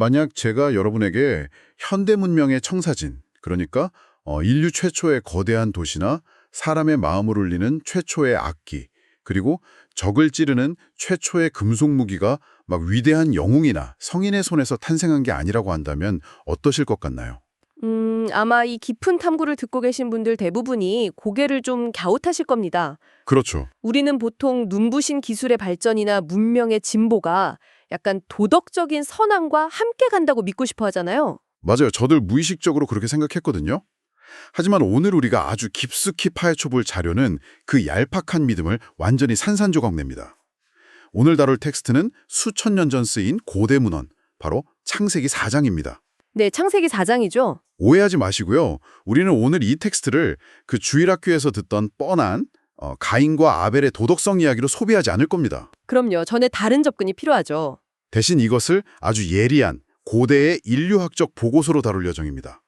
만약 제가 여러분에게 현대 문명의 청사진, 그러니까 인류 최초의 거대한 도시나 사람의 마음을 울리는 최초의 악기, 그리고 적을 찌르는 최초의 금속 무기가 막 위대한 영웅이나 성인의 손에서 탄생한 게 아니라고 한다면 어떠실 것 같나요? 아마 이 깊은 탐구를 듣고 계신 분들 대부분이 고개를 좀 갸웃하실 겁니다. 그렇죠. 우리는 보통 눈부신 기술의 발전이나 문명의 진보가 약간 도덕적인 선함과 함께 간다고 믿고 싶어 하잖아요. 맞아요. 저들 무의식적으로 그렇게 생각했거든요. 하지만 오늘 우리가 아주 깊숙이 파헤쳐볼 자료는 그 얄팍한 믿음을 완전히 산산조각냅니다. 오늘 다룰 텍스트는 수천 년 전 쓰인 고대 문헌, 바로 창세기 4장입니다. 네, 창세기 4장이죠. 오해하지 마시고요. 우리는 오늘 이 텍스트를 그 주일학교에서 듣던 뻔한 가인과 아벨의 도덕성 이야기로 소비하지 않을 겁니다. 그럼요. 전에 다른 접근이 필요하죠. 대신 이것을 아주 예리한 고대의 인류학적 보고서로 다룰 예정입니다.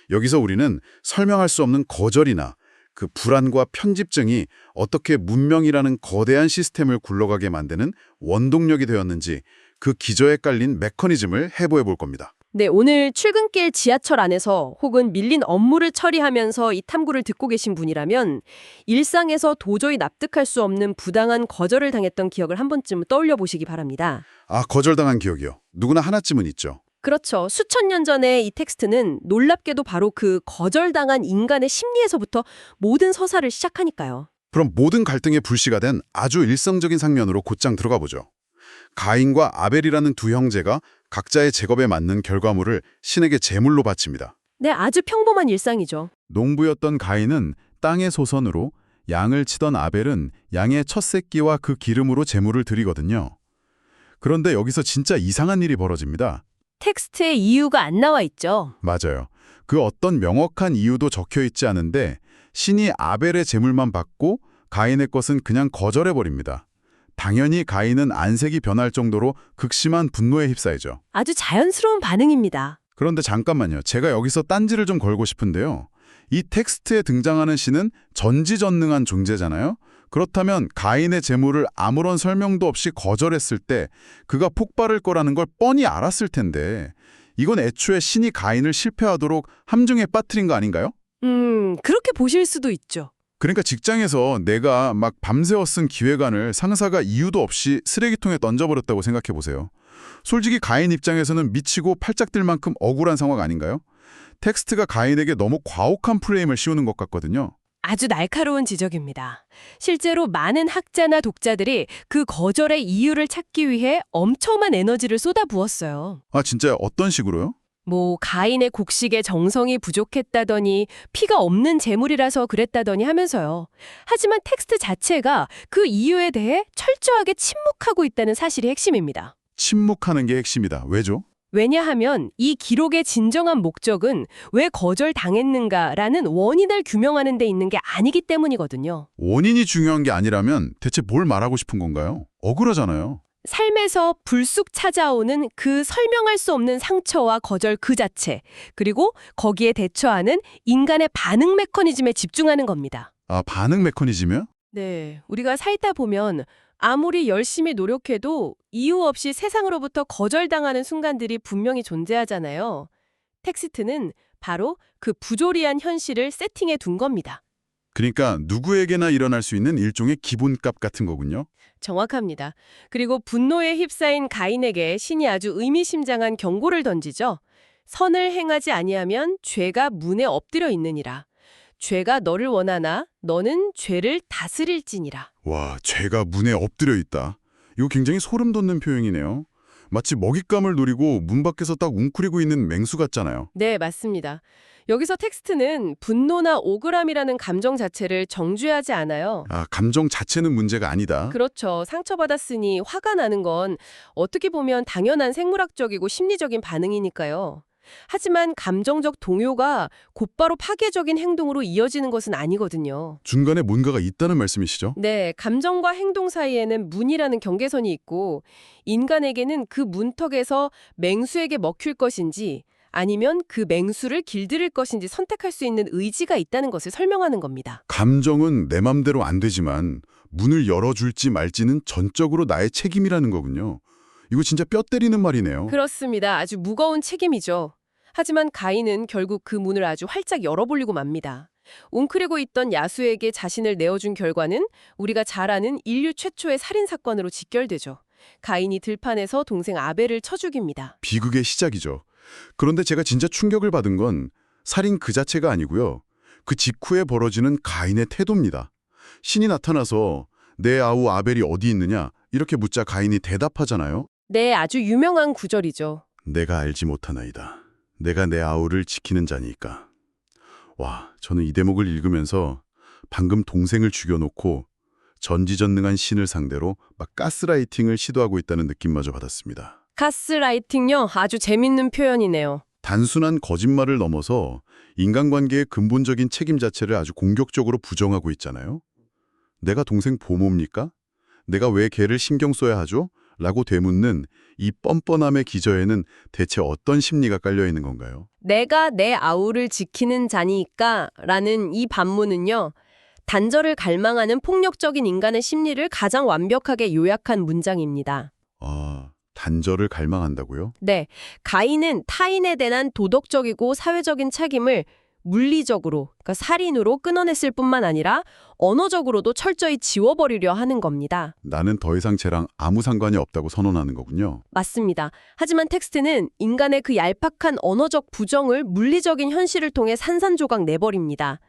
여기서 우리는 설명할 수 없는 거절이나 그 불안과 편집증이 어떻게 문명이라는 거대한 시스템을 굴러가게 만드는 원동력이 되었는지 그 기저에 깔린 메커니즘을 해부해 볼 겁니다. 네, 오늘 출근길 지하철 안에서 혹은 밀린 업무를 처리하면서 이 탐구를 듣고 계신 분이라면 일상에서 도저히 납득할 수 없는 부당한 거절을 당했던 기억을 한 번쯤 떠올려 보시기 바랍니다. 아, 거절당한 기억이요. 누구나 하나쯤은 있죠. 그렇죠. 수천 년 전에 이 텍스트는 놀랍게도 바로 그 거절당한 인간의 심리에서부터 모든 서사를 시작하니까요. 그럼 모든 갈등의 불씨가 된 아주 일상적인 장면으로 곧장 들어가 보죠. 가인과 아벨이라는 두 형제가 각자의 직업에 맞는 결과물을 신에게 제물로 바칩니다. 네, 아주 평범한 일상이죠. 농부였던 가인은 땅의 소선으로, 양을 치던 아벨은 양의 첫 새끼와 그 기름으로 제물을 드리거든요. 그런데 여기서 진짜 이상한 일이 벌어집니다. 텍스트에 이유가 안 나와 있죠. 맞아요. 그 어떤 명확한 이유도 적혀 있지 않은데 신이 아벨의 제물만 받고 가인의 것은 그냥 거절해버립니다. 당연히 가인은 안색이 변할 정도로 극심한 분노에 휩싸이죠. 아주 자연스러운 반응입니다. 그런데 잠깐만요. 제가 여기서 딴지를 좀 걸고 싶은데요. 이 텍스트에 등장하는 신은 전지전능한 존재잖아요. 그렇다면 가인의 제물을 아무런 설명도 없이 거절했을 때 그가 폭발할 거라는 걸 뻔히 알았을 텐데 이건 애초에 신이 가인을 실패하도록 함정에 빠뜨린 거 아닌가요? 그렇게 보실 수도 있죠. 그러니까 직장에서 내가 막 밤새워 쓴 기획안을 상사가 이유도 없이 쓰레기통에 던져버렸다고 생각해 보세요. 솔직히 가인 입장에서는 미치고 팔짝 뛸 만큼 억울한 상황 아닌가요? 텍스트가 가인에게 너무 과혹한 프레임을 씌우는 것 같거든요. 아주 날카로운 지적입니다. 실제로 많은 학자나 독자들이 그 거절의 이유를 찾기 위해 엄청난 에너지를 쏟아부었어요. 아, 진짜 어떤 식으로요? 가인의 곡식에 정성이 부족했다더니 피가 없는 재물이라서 그랬다더니 하면서요. 하지만 텍스트 자체가 그 이유에 대해 철저하게 침묵하고 있다는 사실이 핵심입니다. 침묵하는 게 핵심이다. 왜죠? 왜냐하면 이 기록의 진정한 목적은 왜 거절당했는가라는 원인을 규명하는 데 있는 게 아니기 때문이거든요. 원인이 중요한 게 아니라면 대체 뭘 말하고 싶은 건가요? 억울하잖아요. 삶에서 불쑥 찾아오는 그 설명할 수 없는 상처와 거절 그 자체, 그리고 거기에 대처하는 인간의 반응 메커니즘에 집중하는 겁니다. 아, 반응 메커니즘이요? 네, 우리가 살다 보면 아무리 열심히 노력해도 이유 없이 세상으로부터 거절당하는 순간들이 분명히 존재하잖아요. 텍스트는 바로 그 부조리한 현실을 세팅해 둔 겁니다. 그러니까 누구에게나 일어날 수 있는 일종의 기본값 같은 거군요. 정확합니다. 그리고 분노에 휩싸인 가인에게 신이 아주 의미심장한 경고를 던지죠. 선을 행하지 아니하면 죄가 문에 엎드려 있느니라. 죄가 너를 원하나 너는 죄를 다스릴지니라. 와, 죄가 문에 엎드려 있다. 이거 굉장히 소름 돋는 표현이네요. 마치 먹잇감을 노리고 문 밖에서 딱 웅크리고 있는 맹수 같잖아요. 네, 맞습니다. 여기서 텍스트는 분노나 억울함이라는 감정 자체를 정죄하지 않아요. 아, 감정 자체는 문제가 아니다. 그렇죠. 상처받았으니 화가 나는 건 어떻게 보면 당연한 생물학적이고 심리적인 반응이니까요. 하지만 감정적 동요가 곧바로 파괴적인 행동으로 이어지는 것은 아니거든요. 중간에 뭔가가 있다는 말씀이시죠? 네, 감정과 행동 사이에는 문이라는 경계선이 있고 인간에게는 그 문턱에서 맹수에게 먹힐 것인지 아니면 그 맹수를 길들일 것인지 선택할 수 있는 의지가 있다는 것을 설명하는 겁니다. 감정은 내 맘대로 안 되지만 문을 열어줄지 말지는 전적으로 나의 책임이라는 거군요. 이거 진짜 뼈 때리는 말이네요. 그렇습니다. 아주 무거운 책임이죠. 하지만 가인은 결국 그 문을 아주 활짝 열어보려고 맙니다. 웅크리고 있던 야수에게 자신을 내어준 결과는 우리가 잘 아는 인류 최초의 살인사건으로 직결되죠. 가인이 들판에서 동생 아벨을 쳐 죽입니다. 비극의 시작이죠. 그런데 제가 진짜 충격을 받은 건 살인 그 자체가 아니고요. 그 직후에 벌어지는 가인의 태도입니다. 신이 나타나서 내 아우 아벨이 어디 있느냐 이렇게 묻자 가인이 대답하잖아요. 네, 아주 유명한 구절이죠. 내가 알지 못하나이다. 내가 내 아우를 지키는 자니까. 와, 저는 이 대목을 읽으면서 방금 동생을 죽여놓고 전지전능한 신을 상대로 막 가스라이팅을 시도하고 있다는 느낌마저 받았습니다. 가스라이팅요? 아주 재밌는 표현이네요. 단순한 거짓말을 넘어서 인간관계의 근본적인 책임 자체를 아주 공격적으로 부정하고 있잖아요. 내가 동생 보모입니까? 내가 왜 걔를 신경 써야 하죠? 라고 되묻는 이 뻔뻔함의 기저에는 대체 어떤 심리가 깔려 있는 건가요? 내가 내 아우를 지키는 자니까 라는 이 반문은요. 단절을 갈망하는 폭력적인 인간의 심리를 가장 완벽하게 요약한 문장입니다. 아, 단절을 갈망한다고요? 네, 가인은 타인에 대한 도덕적이고 사회적인 책임을 물리적으로, 그러니까 살인으로 끊어냈을 뿐만 아니라 언어적으로도 철저히 지워버리려 하는 겁니다. 나는 더 이상 쟤랑 아무 상관이 없다고 선언하는 거군요. 맞습니다. 하지만 텍스트는 인간의 그 얄팍한 언어적 부정을 물리적인 현실을 통해 산산조각 내버립니다.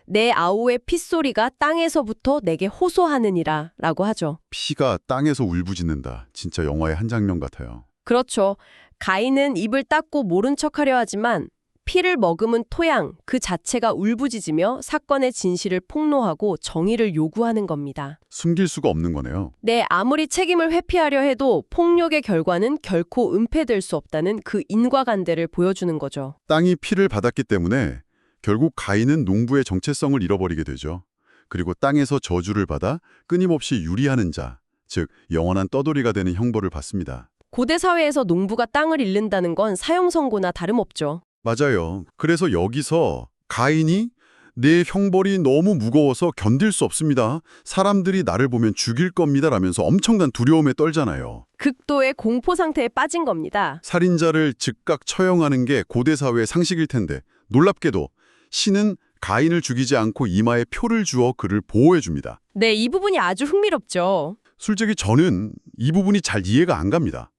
내 아우의 핏소리가 땅에서부터 내게 호소하느니라 라고 하죠. 피가 땅에서 울부짖는다. 진짜 영화의 한 장면 같아요. 그렇죠. 가인은 입을 닫고 모른 척하려 하지만 피를 머금은 토양 그 자체가 울부짖으며 사건의 진실을 폭로하고 정의를 요구하는 겁니다. 숨길 수가 없는 거네요. 네, 아무리 책임을 회피하려 해도 폭력의 결과는 결코 은폐될 수 없다는 그 인과관계를 보여주는 거죠. 땅이 피를 받았기 때문에 결국 가인은 농부의 정체성을 잃어버리게 되죠. 그리고 땅에서 저주를 받아 끊임없이 유리하는 자, 즉 영원한 떠돌이가 되는 형벌을 받습니다. 고대 사회에서 농부가 땅을 잃는다는 건 사형선고나 다름없죠. 맞아요. 그래서 여기서 가인이 내 형벌이 너무 무거워서 견딜 수 없습니다. 사람들이 나를 보면 죽일 겁니다 라면서 엄청난 두려움에 떨잖아요. 극도의 공포 상태에 빠진 겁니다. 살인자를 즉각 처형하는 게 고대 사회의 상식일 텐데 놀랍게도 신은 가인을 죽이지 않고 이마에 표를 주어 그를 보호해 줍니다. 네, 이 부분이 아주 흥미롭죠. 솔직히 저는 이 부분이 잘 이해가 안 갑니다.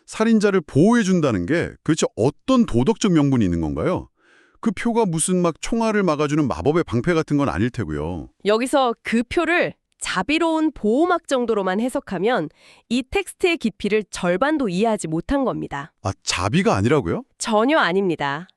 살인자를 보호해 준다는 게 도대체 어떤 도덕적 명분이 있는 건가요? 그 표가 무슨 막 총알을 막아주는 마법의 방패 같은 건 아닐 테고요. 여기서 그 표를 자비로운 보호막 정도로만 해석하면 이 텍스트의 깊이를 절반도 이해하지 못한 겁니다. 아, 자비가 아니라고요? 전혀 아닙니다.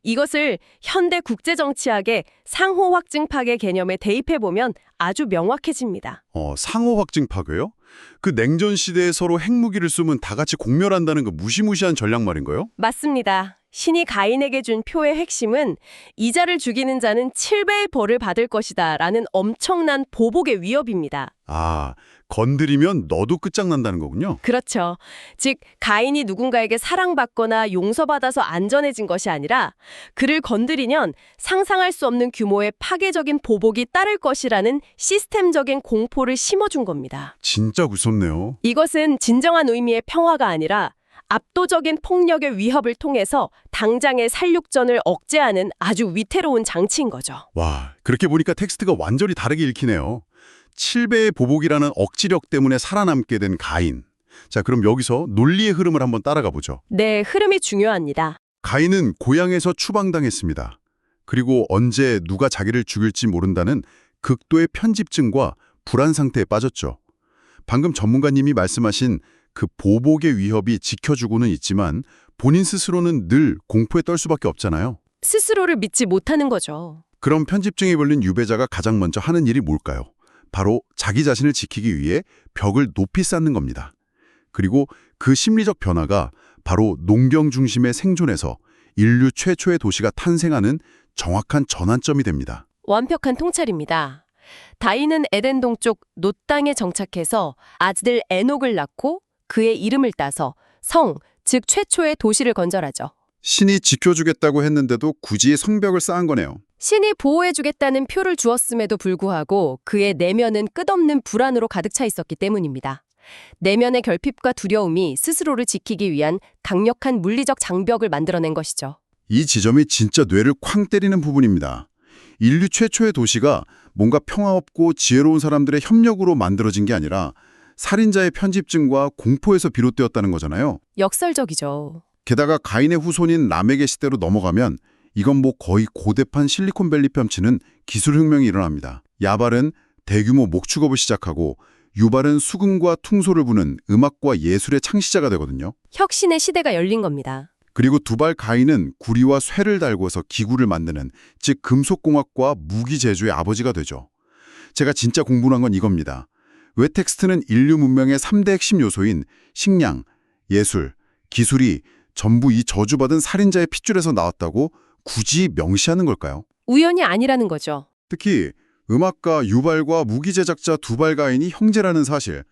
이것을 현대 국제정치학의 상호 확증 파괴 개념에 대입해보면 아주 명확해집니다. 상호 확증 파괴요? 그 냉전 시대에 서로 핵무기를 쏘면 다 같이 공멸한다는 그 무시무시한 전략 말인가요? 맞습니다. 신이 가인에게 준 표의 핵심은 이자를 죽이는 자는 7배의 벌을 받을 것이다 라는 엄청난 보복의 위협입니다. 아, 건드리면 너도 끝장난다는 거군요. 그렇죠. 즉 가인이 누군가에게 사랑받거나 용서받아서 안전해진 것이 아니라 그를 건드리면 상상할 수 없는 규모의 파괴적인 보복이 따를 것이라는 시스템적인 공포를 심어준 겁니다. 진짜 무섭네요. 이것은 진정한 의미의 평화가 아니라 압도적인 폭력의 위협을 통해서 당장의 살육전을 억제하는 아주 위태로운 장치인 거죠. 와, 그렇게 보니까 텍스트가 완전히 다르게 읽히네요. 7배의 보복이라는 억지력 때문에 살아남게 된 가인. 자, 그럼 여기서 논리의 흐름을 한번 따라가 보죠. 네, 흐름이 중요합니다. 가인은 고향에서 추방당했습니다. 그리고 언제 누가 자기를 죽일지 모른다는 극도의 편집증과 불안 상태에 빠졌죠. 방금 전문가님이 말씀하신 그 보복의 위협이 지켜주고는 있지만 본인 스스로는 늘 공포에 떨 수밖에 없잖아요. 스스로를 믿지 못하는 거죠. 그럼 편집증에 걸린 유배자가 가장 먼저 하는 일이 뭘까요? 바로 자기 자신을 지키기 위해 벽을 높이 쌓는 겁니다. 그리고 그 심리적 변화가 바로 농경 중심의 생존에서 인류 최초의 도시가 탄생하는 정확한 전환점이 됩니다. 완벽한 통찰입니다. 다인은 에덴 동쪽 놋 땅에 정착해서 아들 에녹을 낳고 그의 이름을 따서 성, 즉 최초의 도시를 건설하죠. 신이 지켜주겠다고 했는데도 굳이 성벽을 쌓은 거네요. 신이 보호해주겠다는 표를 주었음에도 불구하고 그의 내면은 끝없는 불안으로 가득 차 있었기 때문입니다. 내면의 결핍과 두려움이 스스로를 지키기 위한 강력한 물리적 장벽을 만들어낸 것이죠. 이 지점이 진짜 뇌를 쾅 때리는 부분입니다. 인류 최초의 도시가 뭔가 평화없고 지혜로운 사람들의 협력으로 만들어진 게 아니라 살인자의 편집증과 공포에서 비롯되었다는 거잖아요. 역설적이죠. 게다가 가인의 후손인 라멕의 시대로 넘어가면 이건 뭐 거의 고대판 실리콘밸리 뺨치는 기술혁명이 일어납니다. 야발은 대규모 목축업을 시작하고 유발은 수금과 퉁소를 부는 음악과 예술의 창시자가 되거든요. 혁신의 시대가 열린 겁니다. 그리고 두발 가인은 구리와 쇠를 달고서 기구를 만드는, 즉 금속공학과 무기 제조의 아버지가 되죠. 제가 진짜 공부한 건 이겁니다. 왜 텍스트는 인류 문명의 3대 핵심 요소인 식량, 예술, 기술이 전부 이 저주받은 살인자의 핏줄에서 나왔다고 굳이 명시하는 걸까요? 우연이 아니라는 거죠. 특히 음악가 유발과 무기 제작자 두발 가인이 형제라는 사실,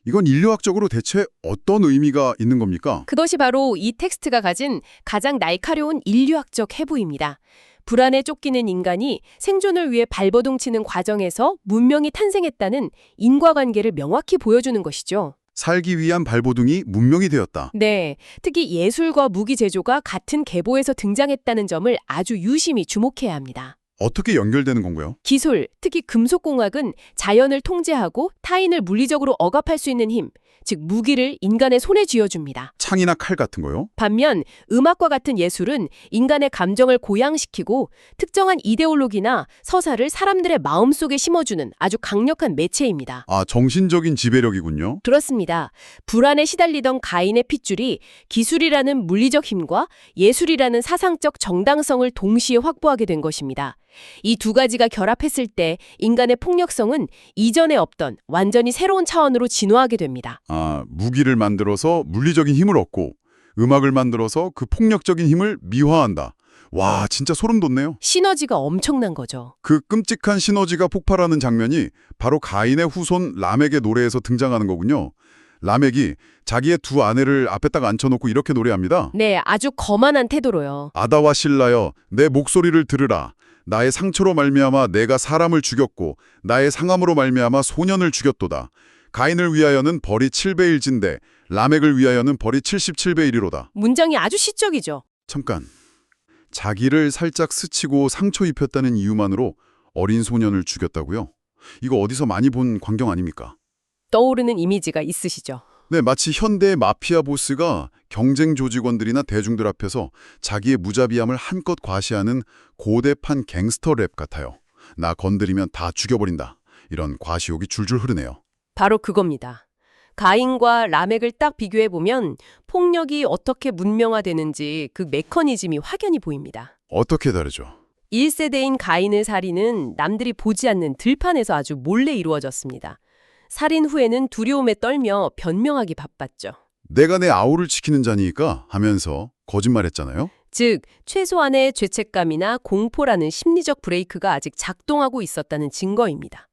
이건 인류학적으로 대체 어떤 의미가 있는 겁니까? 그것이 바로 이 텍스트가 가진 가장 날카로운 인류학적 해부입니다. 불안에 쫓기는 인간이 생존을 위해 발버둥치는 과정에서 문명이 탄생했다는 인과관계를 명확히 보여주는 것이죠. 살기 위한 발버둥이 문명이 되었다. 네, 특히 예술과 무기 제조가 같은 계보에서 등장했다는 점을 아주 유심히 주목해야 합니다. 어떻게 연결되는 건가요? 기술, 특히 금속공학은 자연을 통제하고 타인을 물리적으로 억압할 수 있는 힘, 즉 무기를 인간의 손에 쥐어줍니다. 창이나 칼 같은 거요? 반면 음악과 같은 예술은 인간의 감정을 고양시키고 특정한 이데올로기나 서사를 사람들의 마음속에 심어주는 아주 강력한 매체입니다. 아, 정신적인 지배력이군요. 그렇습니다. 불안에 시달리던 가인의 핏줄이 기술이라는 물리적 힘과 예술이라는 사상적 정당성을 동시에 확보하게 된 것입니다. 이 두 가지가 결합했을 때 인간의 폭력성은 이전에 없던 완전히 새로운 차원으로 진화하게 됩니다. 아, 무기를 만들어서 물리적인 힘을 얻고 음악을 만들어서 그 폭력적인 힘을 미화한다. 와, 진짜 소름 돋네요. 시너지가 엄청난 거죠. 그 끔찍한 시너지가 폭발하는 장면이 바로 가인의 후손 라멕의 노래에서 등장하는 거군요. 라멕이 자기의 두 아내를 앞에다가 앉혀놓고 이렇게 노래합니다. 네, 아주 거만한 태도로요. 아다와 실라여, 내 목소리를 들으라. 나의 상처로 말미암아 내가 사람을 죽였고 나의 상함으로 말미암아 소년을 죽였도다. 가인을 위하여는 벌이 7배 1진데 라멕을 위하여는 벌이 77배 1이로다. 문장이 아주 시적이죠. 잠깐. 자기를 살짝 스치고 상처 입혔다는 이유만으로 어린 소년을 죽였다고요? 이거 어디서 많이 본 광경 아닙니까? 떠오르는 이미지가 있으시죠? 네, 마치 현대의 마피아 보스가 경쟁 조직원들이나 대중들 앞에서 자기의 무자비함을 한껏 과시하는 고대판 갱스터 랩 같아요. 나 건드리면 다 죽여버린다. 이런 과시욕이 줄줄 흐르네요. 바로 그겁니다. 가인과 라멕을 딱 비교해보면 폭력이 어떻게 문명화되는지 그 메커니즘이 확연히 보입니다. 어떻게 다르죠? 1세대인 가인의 살인은 남들이 보지 않는 들판에서 아주 몰래 이루어졌습니다. 살인 후에는 두려움에 떨며 변명하기 바빴죠. 내가 내 아우를 지키는 자니까 하면서 거짓말했잖아요. 즉, 최소한의 죄책감이나 공포라는 심리적 브레이크가 아직 작동하고 있었다는 증거입니다.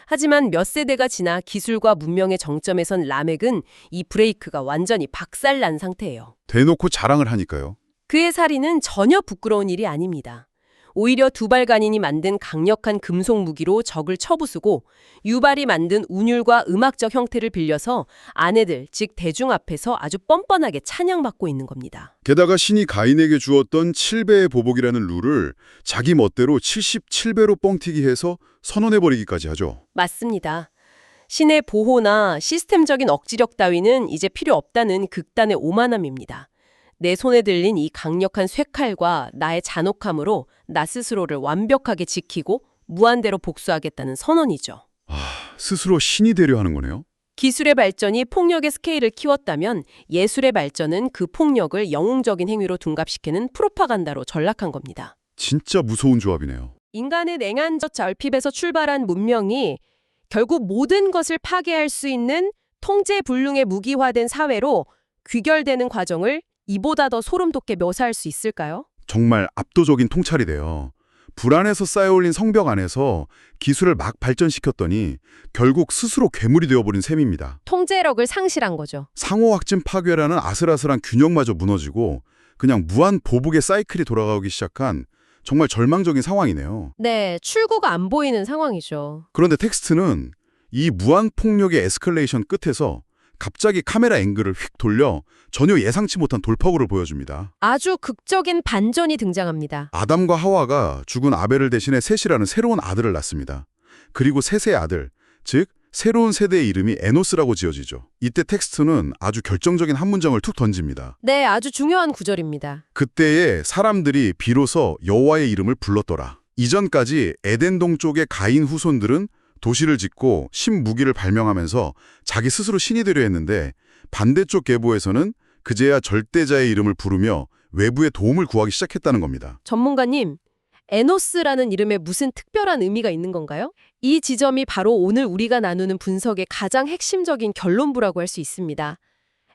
하지만 몇 세대가 지나 기술과 문명의 정점에 선 라멕은 이 브레이크가 완전히 박살난 상태예요. 대놓고 자랑을 하니까요. 그의 살인은 전혀 부끄러운 일이 아닙니다. 오히려 두발간인이 만든 강력한 금속 무기로 적을 쳐부수고 유발이 만든 운율과 음악적 형태를 빌려서 아내들, 즉 대중 앞에서 아주 뻔뻔하게 찬양받고 있는 겁니다. 게다가 신이 가인에게 주었던 7배의 보복이라는 룰을 자기 멋대로 77배로 뻥튀기 해서 선언해버리기까지 하죠. 맞습니다. 신의 보호나 시스템적인 억지력 따위는 이제 필요 없다는 극단의 오만함입니다. 내 손에 들린 이 강력한 쇠칼과 나의 잔혹함으로 나 스스로를 완벽하게 지키고 무한대로 복수하겠다는 선언이죠. 스스로 신이 되려 하는 거네요. 기술의 발전이 폭력의 스케일을 키웠다면 예술의 발전은 그 폭력을 영웅적인 행위로 둔갑시키는 프로파간다로 전락한 겁니다. 진짜 무서운 조합이네요. 인간의 냉한적 결핍에서 출발한 문명이 결국 모든 것을 파괴할 수 있는 통제불능의 무기화된 사회로 귀결되는 과정을 이보다 더 소름 돋게 묘사할 수 있을까요? 정말 압도적인 통찰이 돼요. 불안에서 쌓여올린 성벽 안에서 기술을 막 발전시켰더니 결국 스스로 괴물이 되어버린 셈입니다. 통제력을 상실한 거죠. 상호확진 파괴라는 아슬아슬한 균형마저 무너지고 그냥 무한 보복의 사이클이 돌아가기 시작한 정말 절망적인 상황이네요. 네, 출구가 안 보이는 상황이죠. 그런데 텍스트는 이 무한 폭력의 에스컬레이션 끝에서 갑자기 카메라 앵글을 휙 돌려 전혀 예상치 못한 돌파구를 보여줍니다. 아주 극적인 반전이 등장합니다. 아담과 하와가 죽은 아벨을 대신해 셋이라는 새로운 아들을 낳습니다. 그리고 셋의 아들, 즉 새로운 세대의 이름이 에노스라고 지어지죠. 이때 텍스트는 아주 결정적인 한 문장을 툭 던집니다. 네, 아주 중요한 구절입니다. 그때에 사람들이 비로소 여호와의 이름을 불렀더라. 이전까지 에덴 동쪽의 가인 후손들은 도시를 짓고 신무기를 발명하면서 자기 스스로 신이 되려 했는데 반대쪽 계보에서는 그제야 절대자의 이름을 부르며 외부의 도움을 구하기 시작했다는 겁니다. 전문가님, 에노스라는 이름에 무슨 특별한 의미가 있는 건가요? 이 지점이 바로 오늘 우리가 나누는 분석의 가장 핵심적인 결론부라고 할 수 있습니다.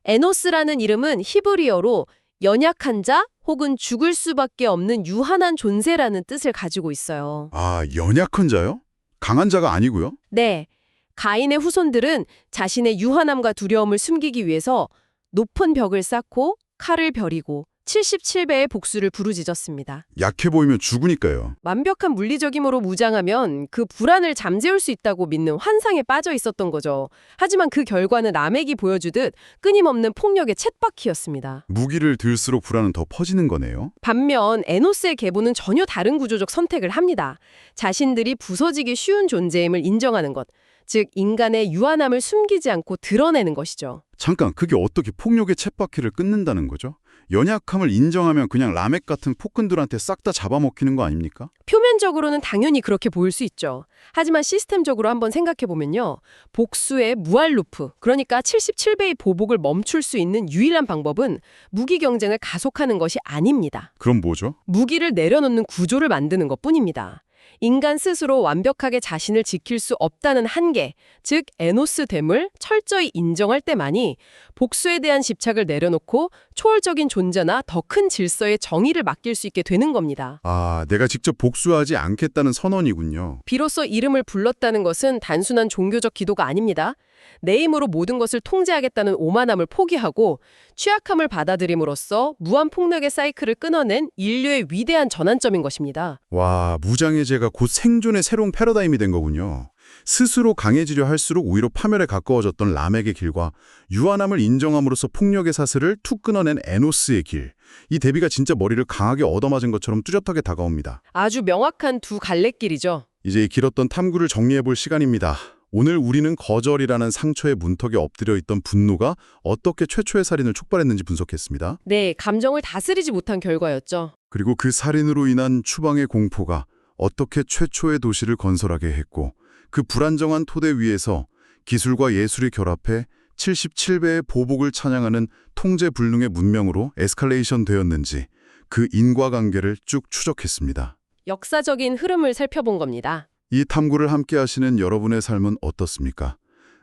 에노스라는 이름은 히브리어로 연약한 자 혹은 죽을 수밖에 없는 유한한 존재라는 뜻을 가지고 있어요. 아, 연약한 자요? 강한 자가 아니고요? 네, 가인의 후손들은 자신의 유한함과 두려움을 숨기기 위해서 높은 벽을 쌓고 칼을 벼리고 77배의 복수를 부르짖었습니다. 약해 보이면 죽으니까요. 완벽한 물리적 힘으로 무장하면 그 불안을 잠재울 수 있다고 믿는 환상에 빠져 있었던 거죠. 하지만 그 결과는 라멕이 보여주듯 끊임없는 폭력의 쳇바퀴였습니다. 무기를 들수록 불안은 더 퍼지는 거네요. 반면 에노스의 계보는 전혀 다른 구조적 선택을 합니다. 자신들이 부서지기 쉬운 존재임을 인정하는 것, 즉 인간의 유한함을 숨기지 않고 드러내는 것이죠. 잠깐, 그게 어떻게 폭력의 쳇바퀴를 끊는다는 거죠? 연약함을 인정하면 그냥 라멕 같은 폭군들한테 싹 다 잡아먹히는 거 아닙니까? 표면적으로는 당연히 그렇게 보일 수 있죠. 하지만 시스템적으로 한번 생각해보면요. 복수의 무할 루프, 그러니까 77배의 보복을 멈출 수 있는 유일한 방법은 무기 경쟁을 가속하는 것이 아닙니다. 그럼 뭐죠? 무기를 내려놓는 구조를 만드는 것뿐입니다. 인간 스스로 완벽하게 자신을 지킬 수 없다는 한계, 즉 에노스됨을 철저히 인정할 때만이 복수에 대한 집착을 내려놓고 초월적인 존재나 더 큰 질서의 정의를 맡길 수 있게 되는 겁니다. 아, 내가 직접 복수하지 않겠다는 선언이군요. 비로소 이름을 불렀다는 것은 단순한 종교적 기도가 아닙니다. 내 힘으로 모든 것을 통제하겠다는 오만함을 포기하고 취약함을 받아들임으로써 무한폭력의 사이클을 끊어낸 인류의 위대한 전환점인 것입니다. 와, 무장해제가 곧 생존의 새로운 패러다임이 된 거군요. 스스로 강해지려 할수록 오히려 파멸에 가까워졌던 라멕의 길과 유한함을 인정함으로써 폭력의 사슬을 툭 끊어낸 에노스의 길. 이 대비가 진짜 머리를 강하게 얻어맞은 것처럼 뚜렷하게 다가옵니다. 아주 명확한 두 갈래길이죠. 이제 이 길었던 탐구를 정리해볼 시간입니다. 오늘 우리는 거절이라는 상처의 문턱에 엎드려 있던 분노가 어떻게 최초의 살인을 촉발했는지 분석했습니다. 네, 감정을 다스리지 못한 결과였죠. 그리고 그 살인으로 인한 추방의 공포가 어떻게 최초의 도시를 건설하게 했고 그 불안정한 토대 위에서 기술과 예술이 결합해 77배의 보복을 찬양하는 통제불능의 문명으로 에스컬레이션 되었는지 그 인과관계를 쭉 추적했습니다. 역사적인 흐름을 살펴본 겁니다. 이 탐구를 함께 하시는 여러분의 삶은 어떻습니까?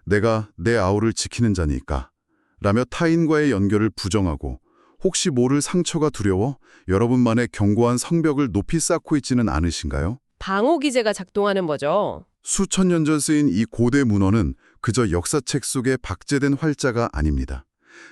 내가 내 아우를 지키는 자니까 라며 타인과의 연결을 부정하고 혹시 모를 상처가 두려워 여러분만의 견고한 성벽을 높이 쌓고 있지는 않으신가요? 방어 기제가 작동하는 거죠. 수천 년 전 쓰인 이 고대 문헌은 그저 역사책 속의 박제된 활자가 아닙니다.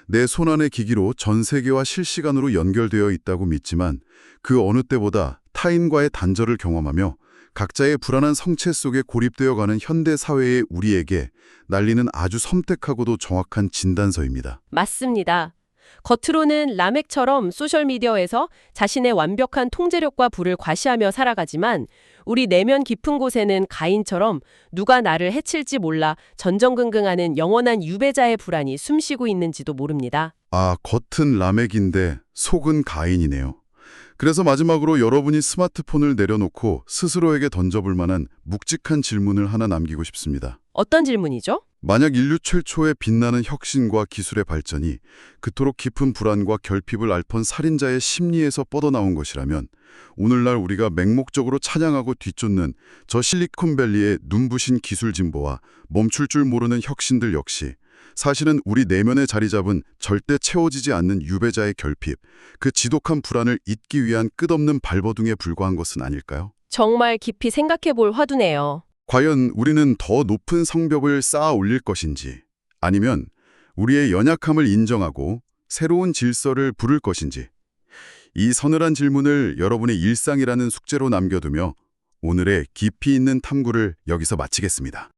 내 손안의 기기로 전 세계와 실시간으로 연결되어 있다고 믿지만 그 어느 때보다 타인과의 단절을 경험하며 각자의 불안한 성체 속에 고립되어가는 현대 사회의 우리에게 날리는 아주 섬뜩하고도 정확한 진단서입니다. 맞습니다. 겉으로는 라멕처럼 소셜미디어에서 자신의 완벽한 통제력과 부를 과시하며 살아가지만 우리 내면 깊은 곳에는 가인처럼 누가 나를 해칠지 몰라 전전긍긍하는 영원한 유배자의 불안이 숨쉬고 있는지도 모릅니다. 아, 겉은 라멕인데 속은 가인이네요. 그래서 마지막으로 여러분이 스마트폰을 내려놓고 스스로에게 던져볼 만한 묵직한 질문을 하나 남기고 싶습니다. 어떤 질문이죠? 만약 인류 최초의 빛나는 혁신과 기술의 발전이 그토록 깊은 불안과 결핍을 앓던 살인자의 심리에서 뻗어나온 것이라면 오늘날 우리가 맹목적으로 찬양하고 뒤쫓는 저 실리콘밸리의 눈부신 기술 진보와 멈출 줄 모르는 혁신들 역시 사실은 우리 내면에 자리 잡은 절대 채워지지 않는 유배자의 결핍, 그 지독한 불안을 잇기 위한 끝없는 발버둥에 불과한 것은 아닐까요? 정말 깊이 생각해 볼 화두네요. 과연 우리는 더 높은 성벽을 쌓아 올릴 것인지 아니면 우리의 연약함을 인정하고 새로운 질서를 부를 것인지 이 서늘한 질문을 여러분의 일상이라는 숙제로 남겨두며 오늘의 깊이 있는 탐구를 여기서 마치겠습니다.